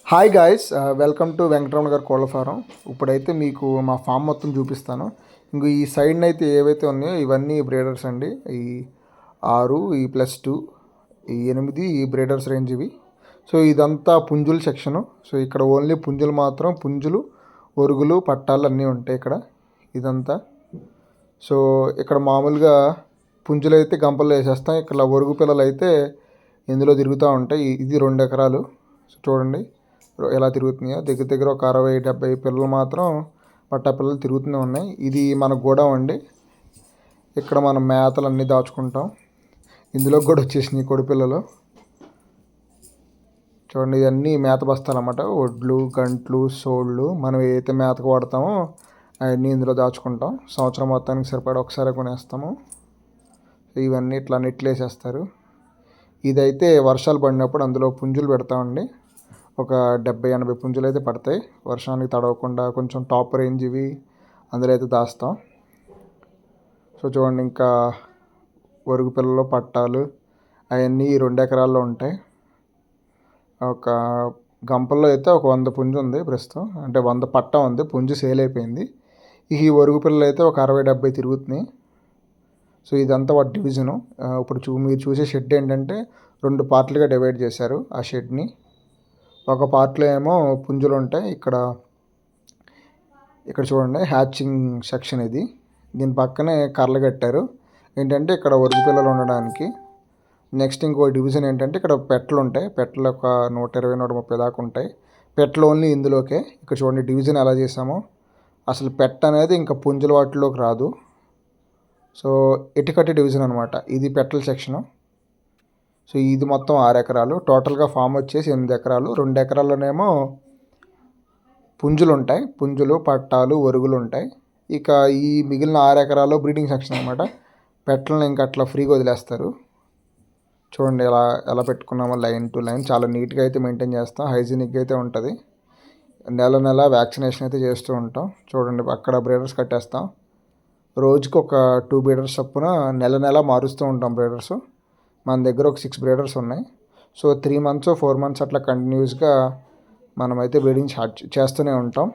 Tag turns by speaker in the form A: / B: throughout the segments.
A: Hi guys, welcome to Venkataramana గారి కోళ్ళ form. ఇప్పుడైతే మీకు మా ఫామ్ మొత్తం చూపిస్తాను. ఇంకో ఈ సైడ్న అయితే ఏవైతే ఉన్నాయో ఇవన్నీ బ్రీడర్స్ అండి. ఈ 6, ఈ +2, ఈ 8 ఈ బ్రీడర్స్ రేంజ్ ఇవి. సో ఇదంతా పుంజుల సెక్షను. సో ఇక్కడ ఓన్లీ పుంజులు మాత్రం, పుంజులు, ఒరుగులు, పట్టాలు అన్నీ ఉంటాయి ఇక్కడ. ఇదంతా సో ఇక్కడ మామూలుగా పుంజులు అయితే గంపల్లో వేసేస్తాం. ఇక్కడ ఒరుగు పిల్లలు అయితే ఇందులో తిరుగుతూ ఉంటాయి. ఇది 2 ఎకరాలు. సో చూడండి ఎలా తిరుగుతున్నాయో. దగ్గర దగ్గర ఒక 60-70 పిల్లలు మాత్రం పట్టా పిల్లలు తిరుగుతూనే ఉన్నాయి. ఇది మన గోడౌన్ అండి. ఇక్కడ మనం మేతలు అన్నీ దాచుకుంటాం. ఇందులో కూడా వచ్చేసినాయి కోడి పిల్లలు. చూడండి ఇవన్నీ మేత బస్తాలు అన్నమాట. ఒడ్లు, గంట్లు, సోళ్ళు, మనం ఏదైతే మేతకు వాడతామో అవన్నీ ఇందులో దాచుకుంటాం. సంవత్సరం మొత్తానికి సరిపడా ఒకసారి కొనేస్తాము. ఇవన్నీ ఇట్లా నెట్లు వేసేస్తారు. ఇదైతే వర్షాలు పడినప్పుడు అందులో పుంజులు పెడతామండి. ఒక 70-80 పుంజులు అయితే పడతాయి వర్షానికి తడవకుండా. కొంచెం టాప్ రేంజ్ ఇవి అందులో అయితే దాస్తాం. సో చూడండి ఇంకా ఒరుగు పిల్లలు, పట్టాలు అవన్నీ 2 ఎకరాల్లో ఉంటాయి. ఒక గంపల్లో అయితే ఒక 100 పుంజు ఉంది ప్రస్తుతం. అంటే 100 పట్టా ఉంది, పుంజు సేల్ అయిపోయింది. ఈ ఒరుగు పిల్లలు అయితే ఒక 60-70 తిరుగుతున్నాయి. సో ఇదంతా వాటి డివిజను. ఇప్పుడు మీరు చూసే షెడ్ ఏంటంటే 2 పార్ట్లుగా డివైడ్ చేశారు ఆ షెడ్ని. ఒక పార్ట్లో ఏమో పుంజులు ఉంటాయి. ఇక్కడ చూడండి హ్యాచింగ్ సెక్షన్ ఇది. దీని పక్కనే కర్రలు కట్టారు. ఏంటంటే ఇక్కడ ఒరుగు పిల్లలు ఉండడానికి. నెక్స్ట్ ఇంకో డివిజన్ ఏంటంటే ఇక్కడ పెట్టలు ఉంటాయి. పెట్టలు ఒక 120-130 దాకా ఉంటాయి. పెట్టలు ఓన్లీ ఇందులోకే. ఇక్కడ చూడండి డివిజన్ ఎలా చేసామో. అసలు పెట్ట అనేది ఇంకా పుంజుల వాటిలోకి రాదు. సో ఎటుకట్టి డివిజన్ అనమాట. ఇది పెట్టల సెక్షను. సో ఇది మొత్తం 6 ఎకరాలు. టోటల్గా ఫామ్ వచ్చేసి 8 ఎకరాలు. 2 ఎకరాల్లోనేమో పుంజులు ఉంటాయి. పుంజులు, పట్టాలు, ఒరుగులు ఉంటాయి. ఇక ఈ మిగిలిన 6 ఎకరాలు బ్రీడింగ్ సెక్షన్ అనమాట. పెట్టలను ఇంకా అట్లా ఫ్రీగా వదిలేస్తారు. చూడండి ఎలా పెట్టుకున్నామో లైన్ టు లైన్. చాలా నీట్గా అయితే మెయింటైన్ చేస్తాం. హైజీనిక్గా అయితే ఉంటుంది. నెల వ్యాక్సినేషన్ అయితే చేస్తూ ఉంటాం. చూడండి అక్కడ బ్రీడర్స్ కట్టేస్తాం. రోజుకి ఒక 2 బ్రీడర్స్ చొప్పున నెల మారుస్తూ ఉంటాం బ్రీడర్స్. మన దగ్గర ఒక 6 బ్రీడర్స్ ఉన్నాయి. సో 3 months 4 months అట్లా కంటిన్యూస్గా మనమైతే బ్రీడింగ్ చేస్తూనే ఉంటాం.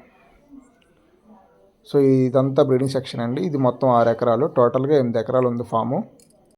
A: సో ఇదంతా బ్రీడింగ్ సెక్షన్ అండి. ఇది మొత్తం 6 ఎకరాలు. టోటల్గా 8 ఎకరాలు ఉంది ఫాము.